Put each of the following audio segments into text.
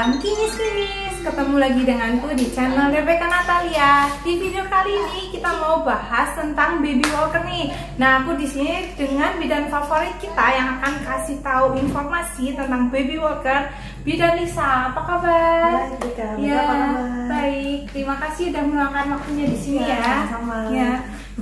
Salam kinis-kinis, ketemu lagi denganku di channel Rebecca Natalia. Di video kali ini kita mau bahas tentang baby walker nih. Nah, aku di sini dengan bidan favorit kita yang akan kasih tahu informasi tentang baby walker. Bidan Lisa, apa kabar? Baik, Bika. Ya, Apa kabar? baik. Terima kasih udah meluangkan waktunya di sini Ya, ya. sama-sama. Ya.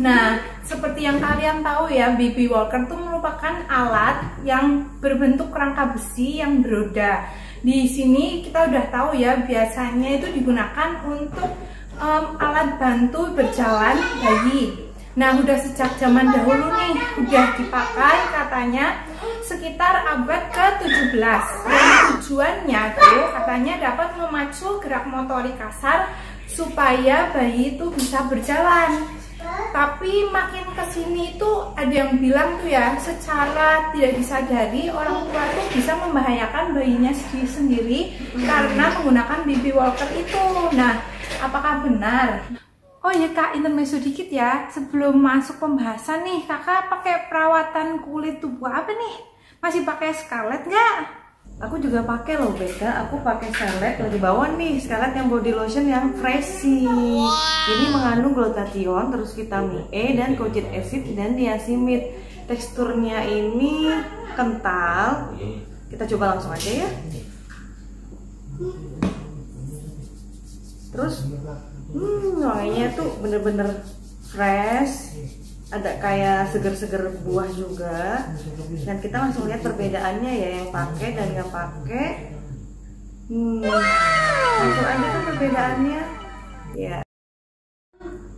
Nah, seperti yang kalian tahu ya, baby walker itu merupakan alat yang berbentuk kerangka besi yang beroda. Di sini kita udah tahu ya, biasanya itu digunakan untuk alat bantu berjalan bayi. Nah, udah sejak zaman dahulu nih, udah dipakai katanya sekitar abad ke-17. Dan tujuannya tuh katanya dapat memacu gerak motorik kasar supaya bayi itu bisa berjalan. Tapi makin kesini itu ada yang bilang tuh ya, secara tidak disadari orang tua tuh bisa membahayakan bayinya sendiri karena menggunakan baby walker itu. Nah, apakah benar? Oh ya Kak, intermezzo dikit ya. Sebelum masuk pembahasan nih, Kakak pakai perawatan kulit tubuh apa nih? Masih pakai Scarlett nggak? Aku juga pakai loh, Beka. Aku pakai Scarlett lagi bawa nih, Scarlett yang body lotion yang freshy. Ini mengandung glutathione, terus vitamin E dan kojic acid dan niacinamide. Teksturnya ini kental. Kita coba langsung aja ya. Terus wanginya tuh bener-bener fresh. Ada kayak seger-seger buah juga. Dan kita langsung lihat perbedaannya ya, yang pakai dan nggak pakai. Langsung aja tuh perbedaannya. Ya.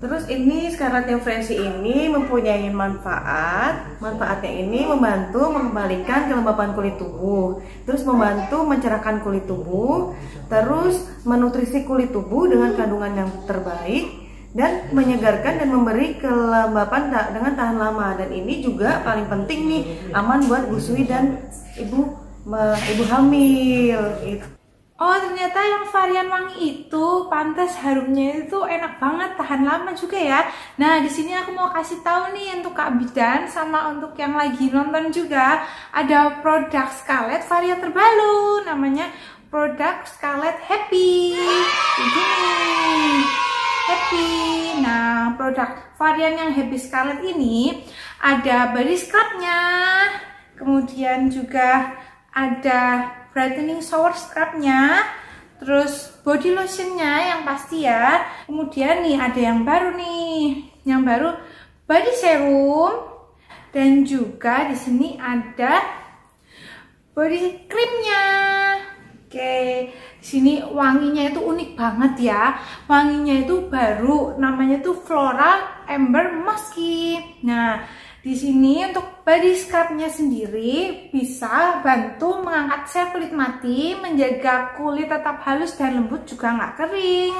Terus ini Scarlett yang freshy ini mempunyai manfaat. Manfaatnya ini membantu mengembalikan kelembapan kulit tubuh. Terus membantu mencerahkan kulit tubuh. Terus menutrisi kulit tubuh dengan kandungan yang terbaik. Dan menyegarkan dan memberi kelembapan dengan tahan lama. Dan ini juga paling penting nih, aman buat busui dan ibu hamil gitu. Oh, ternyata yang varian wangi itu pantas harumnya itu enak banget, tahan lama juga ya. Nah, di sini aku mau kasih tahu nih untuk Kak Bidan sama untuk yang lagi nonton juga, ada produk Scarlett varian terbaru, namanya produk Scarlett Happy. Ini Happy. Nah, produk varian yang Happy Scarlett ini ada body scrubnya, kemudian juga ada brightening shower scrubnya, terus body lotionnya yang pasti ya. Kemudian nih ada yang baru nih, yang baru body serum, dan juga di sini ada body creamnya. Oke, di sini wanginya itu unik banget ya. Wanginya itu baru, namanya tuh Floral Amber Musky. Nah, di sini untuk body scrubnya sendiri bisa bantu mengangkat sel kulit mati, menjaga kulit tetap halus dan lembut juga nggak kering.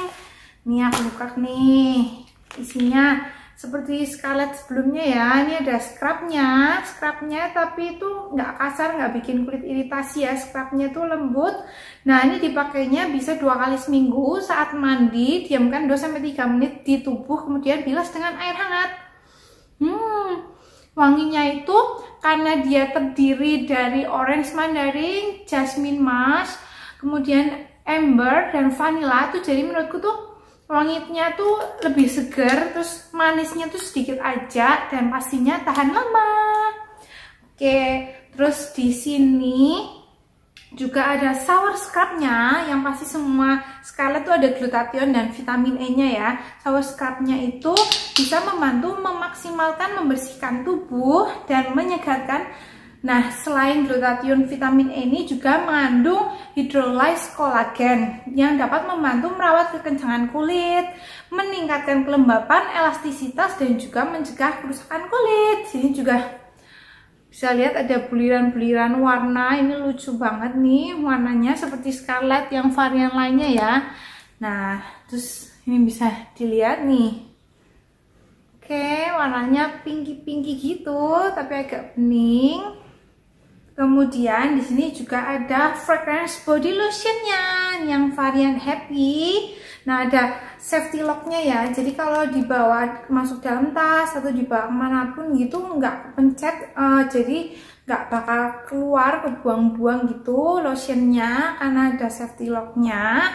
Nih aku buka nih, isinya seperti Scarlett sebelumnya ya. Ini ada scrubnya tapi itu nggak kasar, nggak bikin kulit iritasi ya. Scrubnya tuh lembut. Nah, ini dipakainya bisa 2 kali seminggu saat mandi, diamkan 2-3 menit di tubuh, kemudian bilas dengan air hangat. Wanginya itu karena dia terdiri dari orange mandarin, jasmine musk, kemudian amber dan vanilla tuh, jadi menurutku tuh wanginya tuh lebih segar, terus manisnya tuh sedikit aja dan pastinya tahan lama. Oke, terus di sini juga ada shower scrubnya, yang pasti semua Scarlett tuh ada glutathione dan vitamin E-nya ya. Shower scrubnya itu bisa membantu memaksimalkan membersihkan tubuh dan menyegarkan. Nah, selain glutathione, vitamin E ini juga mengandung hydrolyzed collagen yang dapat membantu merawat kekencangan kulit, meningkatkan kelembapan, elastisitas, dan juga mencegah kerusakan kulit. Sini juga bisa lihat ada buliran-buliran warna, ini lucu banget nih warnanya, seperti Scarlett yang varian lainnya ya. Nah, terus ini bisa dilihat nih. Oke, warnanya pinky-pinky gitu, tapi agak bening. Kemudian di sini juga ada fragrance body lotionnya yang varian Happy. Nah, ada safety locknya ya, jadi kalau dibawa masuk dalam tas atau dibawa kemanapun gitu nggak pencet, jadi nggak bakal keluar kebuang-buang gitu lotionnya karena ada safety locknya.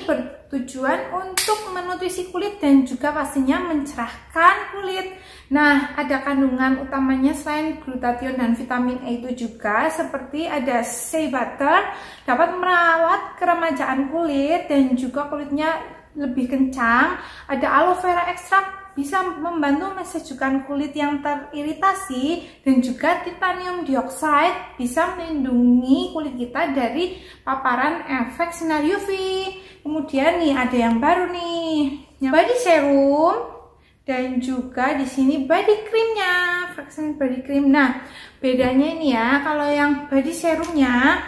Bertujuan untuk menutrisi kulit dan juga pastinya mencerahkan kulit. Nah, ada kandungan utamanya selain glutathione dan vitamin E itu juga seperti ada shea butter, dapat merawat keremajaan kulit dan juga kulitnya lebih kencang. Ada aloe vera ekstrak, bisa membantu mensejukkan kulit yang teriritasi, dan juga titanium dioxide bisa melindungi kulit kita dari paparan efek sinar UV. Kemudian nih ada yang baru nih, body serum dan juga di sini body creamnya, fragrance body cream. Nah, bedanya ini ya, kalau yang body serumnya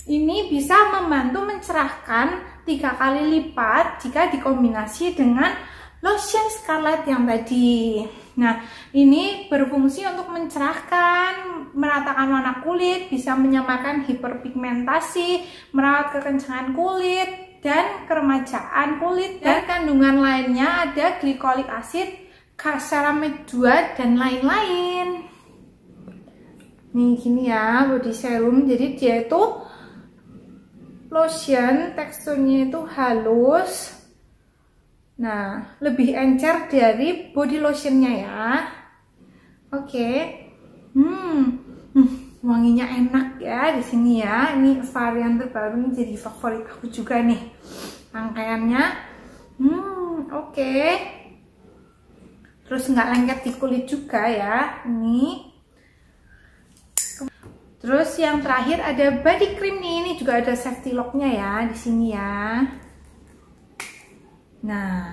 ini bisa membantu mencerahkan 3 kali lipat jika dikombinasi dengan lotion Scarlett yang tadi. Nah, ini berfungsi untuk mencerahkan, meratakan warna kulit, bisa menyamarkan hiperpigmentasi, merawat kekencangan kulit dan keremajaan kulit. Dan kandungan lainnya ada glycolic acid, ceramide 2 dan lain-lain. Nih gini ya, body serum. Jadi dia itu lotion, teksturnya itu halus. Nah, lebih encer dari body lotionnya ya. Oke. Wanginya enak ya di sini ya. Ini varian terbaru, ini jadi favorit aku juga nih. Rangkaiannya, oke. Terus nggak lengket di kulit juga ya. Ini. Terus yang terakhir ada body cream nih. Ini juga ada safety locknya ya di sini ya. Nah,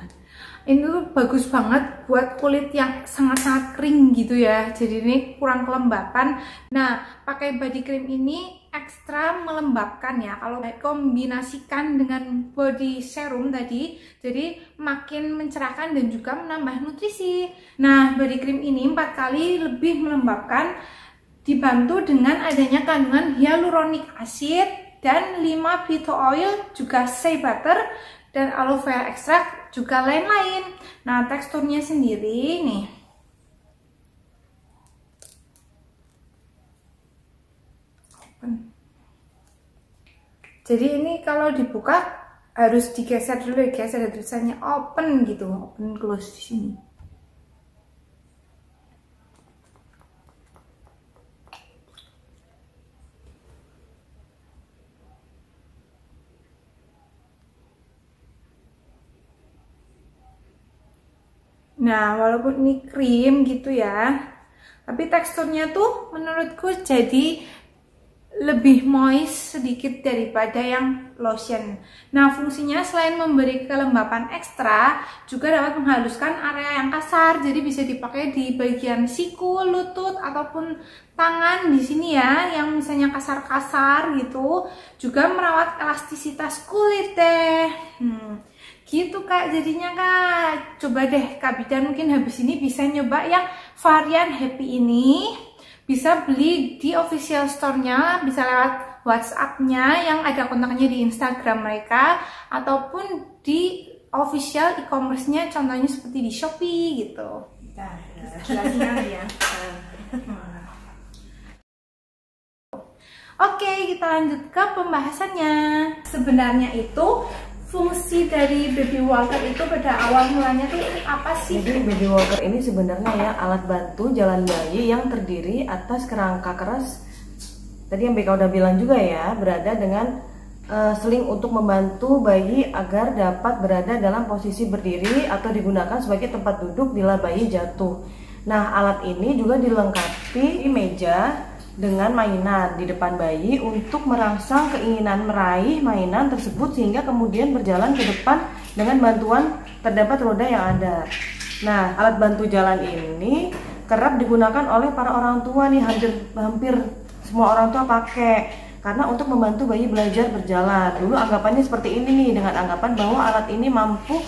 ini tuh bagus banget buat kulit yang sangat-sangat kering gitu ya. Jadi ini kurang kelembapan. Nah, pakai body cream ini ekstra melembabkan ya. Kalau kombinasikan dengan body serum tadi, jadi makin mencerahkan dan juga menambah nutrisi. Nah, body cream ini 4 kali lebih melembabkan, dibantu dengan adanya kandungan hyaluronic acid dan 5 phyto oil, juga shea butter dan aloe vera ekstrak, juga lain-lain. Nah, teksturnya sendiri nih, jadi ini kalau dibuka harus digeser dulu ya guys, ada tulisannya open gitu, open close di sini. Nah, walaupun ini krim gitu ya, tapi teksturnya tuh menurutku jadi lebih moist sedikit daripada yang lotion. Nah, fungsinya selain memberi kelembapan ekstra, juga dapat menghaluskan area yang kasar. Jadi bisa dipakai di bagian siku, lutut, ataupun tangan di sini ya, yang misalnya kasar-kasar gitu. Juga merawat elastisitas kulit deh. Gitu Kak, jadinya Kak. Coba deh Kak Bidan mungkin habis ini bisa nyoba yang varian Happy ini. Bisa beli di official store-nya, bisa lewat WhatsApp-nya yang ada kontaknya di Instagram mereka, ataupun di official e-commerce-nya, contohnya seperti di Shopee gitu. Nah, jelasnya ya. Oke, kita lanjut ke pembahasannya. Sebenarnya itu fungsi dari baby walker itu pada awal mulanya tuh apa sih? Jadi baby walker ini sebenarnya ya alat bantu jalan bayi yang terdiri atas kerangka keras. Tadi yang BK udah bilang juga ya, berada dengan seling untuk membantu bayi agar dapat berada dalam posisi berdiri atau digunakan sebagai tempat duduk bila bayi jatuh. Nah, alat ini juga dilengkapi meja dengan mainan di depan bayi untuk merangsang keinginan meraih mainan tersebut sehingga kemudian berjalan ke depan dengan bantuan terdapat roda yang ada. Nah, alat bantu jalan ini kerap digunakan oleh para orang tua nih, hampir semua orang tua pakai karena untuk membantu bayi belajar berjalan. Dulu anggapannya seperti ini nih, dengan anggapan bahwa alat ini mampu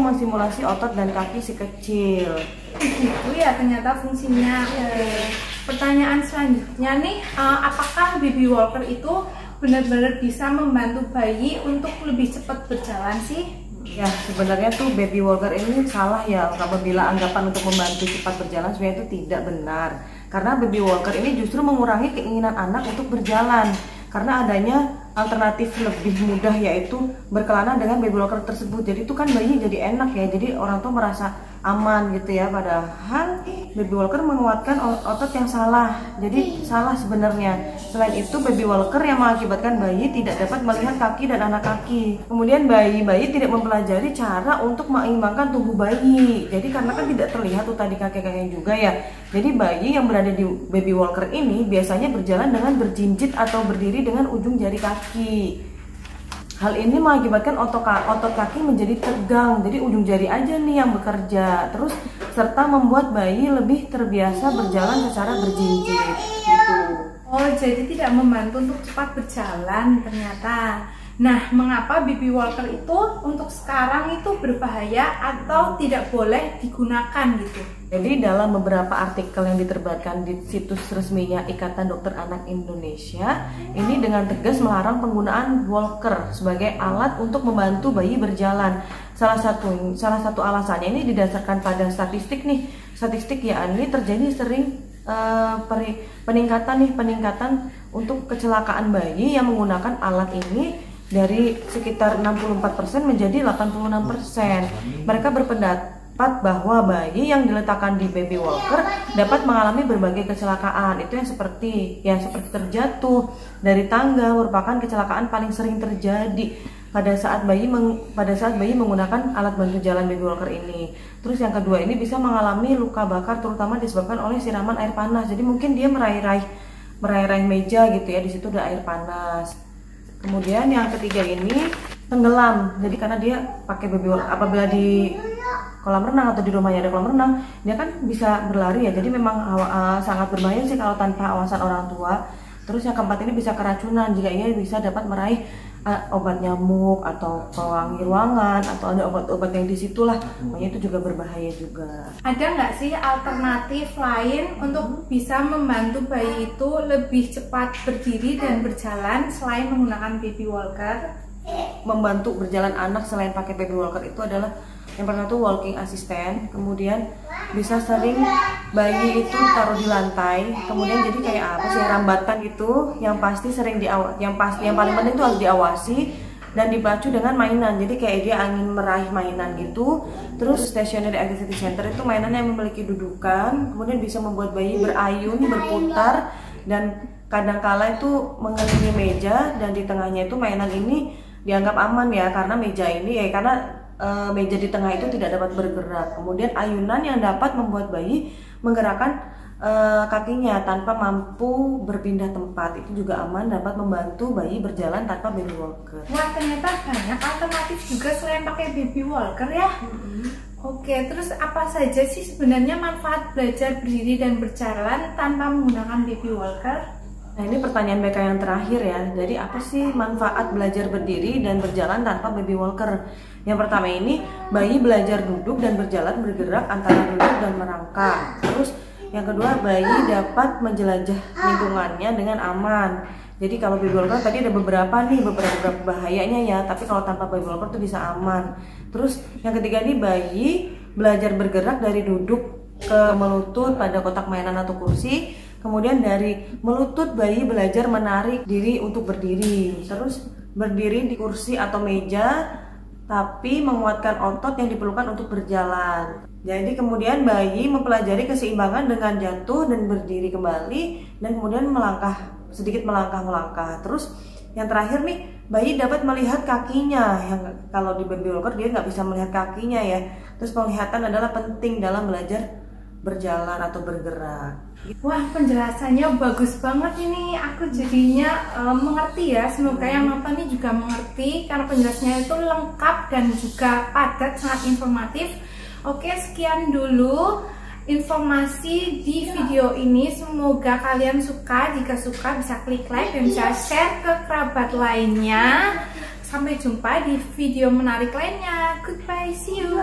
mensimulasi otot dan kaki si kecil. Itu ya ternyata fungsinya. Pertanyaan selanjutnya nih, apakah baby walker itu benar-benar bisa membantu bayi untuk lebih cepat berjalan sih? Ya, sebenarnya tuh baby walker ini salah ya apabila anggapan untuk membantu cepat berjalan sebenarnya itu tidak benar. Karena baby walker ini justru mengurangi keinginan anak untuk berjalan. Karena adanya alternatif lebih mudah yaitu berkelana dengan baby walker tersebut. Jadi itu kan bayi jadi enak ya. Jadi orang tua merasa aman gitu ya. Padahal baby walker menguatkan otot yang salah. Jadi salah sebenarnya. Selain itu baby walker yang mengakibatkan bayi tidak dapat melihat kaki dan anak kaki. Kemudian bayi tidak mempelajari cara untuk menyeimbangkan tubuh bayi. Jadi karena kan tidak terlihat tuh tadi kaki-kakinya juga ya. Jadi bayi yang berada di baby walker ini biasanya berjalan dengan berjinjit atau berdiri dengan ujung jari kaki. Hal ini mengakibatkan otot kaki menjadi tegang, jadi ujung jari aja nih yang bekerja. Terus serta membuat bayi lebih terbiasa berjalan secara berjinjit gitu. Oh, jadi tidak membantu untuk cepat berjalan ternyata. Nah, mengapa baby walker itu untuk sekarang itu berbahaya atau tidak boleh digunakan gitu? Jadi dalam beberapa artikel yang diterbitkan di situs resminya Ikatan Dokter Anak Indonesia, ini dengan tegas melarang penggunaan walker sebagai alat untuk membantu bayi berjalan. Salah satu alasannya ini didasarkan pada statistik nih. Statistik ya ini terjadi sering peningkatan untuk kecelakaan bayi yang menggunakan alat ini dari sekitar 64% menjadi 86%. Mereka berpendapat bahwa bayi yang diletakkan di baby walker dapat mengalami berbagai kecelakaan. Itu yang seperti terjatuh dari tangga merupakan kecelakaan paling sering terjadi pada saat bayi menggunakan alat bantu jalan baby walker ini. Terus yang kedua ini bisa mengalami luka bakar terutama disebabkan oleh siraman air panas. Jadi mungkin dia meraih meja gitu ya, di situ ada air panas. Kemudian yang ketiga ini tenggelam. Jadi karena dia pakai baby walker, apabila di kolam renang atau di rumahnya ada kolam renang, dia kan bisa berlari ya. Jadi memang sangat berbahaya sih kalau tanpa awasan orang tua. Terus yang keempat ini bisa keracunan jika ia bisa dapat meraih obat nyamuk atau pewangi ruangan atau ada obat-obat yang di situ lah. Makanya itu juga berbahaya juga. Ada nggak sih alternatif lain untuk bisa membantu bayi itu lebih cepat berdiri dan berjalan selain menggunakan baby walker? Membantu berjalan anak selain pakai baby walker itu adalah yang pertama tuh walking assistant, kemudian bisa sering bayi itu taruh di lantai, kemudian jadi kayak apa sih rambatan gitu, yang pasti sering yang paling penting itu harus diawasi dan dipacu dengan mainan. Jadi kayak dia ingin meraih mainan gitu. Terus stationary activity center itu mainan yang memiliki dudukan, kemudian bisa membuat bayi berayun, berputar, dan kadangkala itu mengelilingi meja, dan di tengahnya itu mainan ini dianggap aman ya karena meja di tengah itu tidak dapat bergerak. Kemudian ayunan yang dapat membuat bayi menggerakkan kakinya tanpa mampu berpindah tempat itu juga aman, dapat membantu bayi berjalan tanpa baby walker. Wah, ternyata banyak alternatif juga selain pakai baby walker ya. Oke, terus apa saja sih sebenarnya manfaat belajar berdiri dan berjalan tanpa menggunakan baby walker? Nah, ini pertanyaan BK yang terakhir ya. Jadi apa sih manfaat belajar berdiri dan berjalan tanpa baby walker? Yang pertama ini, bayi belajar duduk dan berjalan bergerak antara duduk dan merangkak. Terus yang kedua, bayi dapat menjelajah lingkungannya dengan aman. Jadi kalau baby walker tadi ada beberapa bahayanya ya, tapi kalau tanpa baby walker tuh bisa aman. Terus yang ketiga nih, bayi belajar bergerak dari duduk ke melutut pada kotak mainan atau kursi. Kemudian dari melutut bayi belajar menarik diri untuk berdiri. Terus berdiri di kursi atau meja, tapi menguatkan otot yang diperlukan untuk berjalan. Jadi kemudian bayi mempelajari keseimbangan dengan jatuh dan berdiri kembali, dan kemudian sedikit melangkah. Terus yang terakhir nih, bayi dapat melihat kakinya. Yang kalau di baby walker dia nggak bisa melihat kakinya ya. Terus penglihatan adalah penting dalam belajar berjalan atau bergerak. Wah, penjelasannya bagus banget ini. Aku jadinya mengerti ya. Semoga yang nonton ini juga mengerti karena penjelasannya itu lengkap dan juga padat, sangat informatif. Oke, sekian dulu informasi di video ini. Semoga kalian suka. Jika suka bisa klik like dan bisa share ke kerabat lainnya. Sampai jumpa di video menarik lainnya. Goodbye, see you.